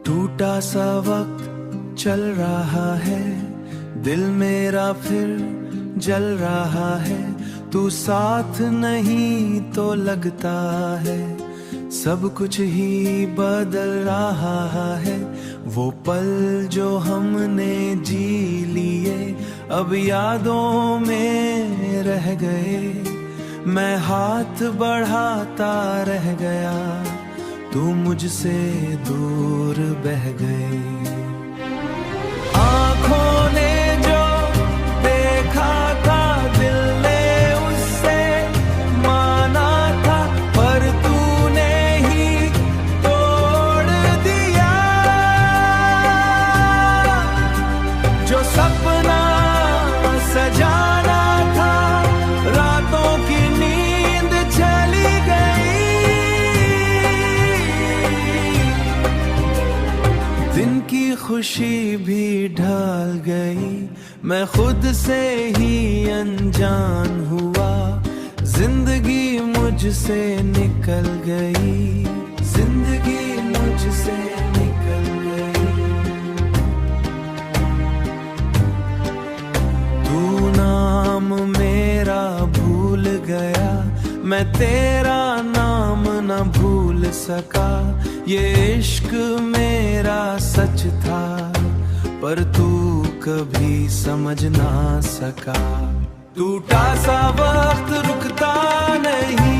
टूटा सा वक्त चल रहा है, दिल मेरा फिर जल रहा है। तू साथ नहीं तो लगता है सब कुछ ही बदल रहा है। वो पल जो हमने जी लिए अब यादों में रह गए। मैं हाथ बढ़ाता रह गया, तू मुझसे दूर बह गए। आँखों ने जो देखा था दिल ने उससे माना था, पर तूने ही तोड़ दिया। जो सपना सजाना था रातों की नींद चली गई। दिन की खुशी भी ढल गई, मैं खुद से ही अनजान हुआ। जिंदगी मुझसे निकल गई, जिंदगी मुझसे निकल गई। तू नाम मेरा भूल गया, मैं तेरा नाम न भूल सका। ये इश्क मेरा सच था, पर तू कभी समझ ना सका। टूटा सा वक्त रुकता नहीं,